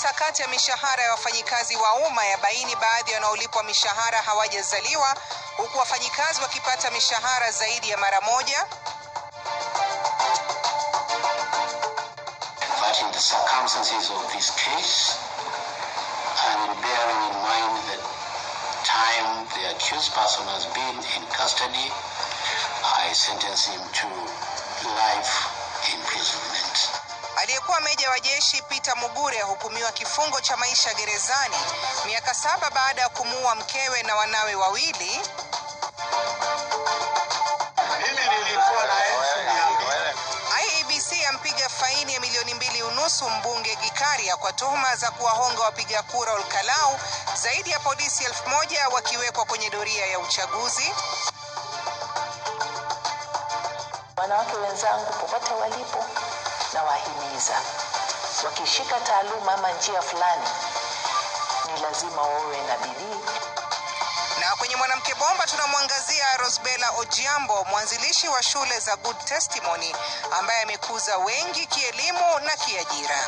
sakata ya mishahara ya wafanyikazi wa umma yabaini baadhi wanaolipwa mishahara hawajazaliwa, huku wafanyikazi wakipata mishahara zaidi ya mara moja. But in the circumstances of this case, and bearing in mind the time the accused person has been in custody, I sentence him to life imprisonment. Aliyekuwa meja wa jeshi Peter Mugure hukumiwa kifungo cha maisha gerezani miaka 7 baada ya kumuua mkewe na wanawe wawili. IEBC ampiga faini ya milioni 2.5 mbunge Gikaria kwa tuhuma za kuwahonga wapiga kura Olkalau. Zaidi ya polisi 1000 wakiwekwa kwenye doria ya uchaguzi. Wanawake wenzangu popote walipo, na wahimiza wakishika taaluma ama njia fulani ni lazima wawe na bidii. Na kwenye mwanamke bomba tunamwangazia Rosbella Ojiambo, mwanzilishi wa shule za Good Testimony, ambaye amekuza wengi kielimu na kiajira.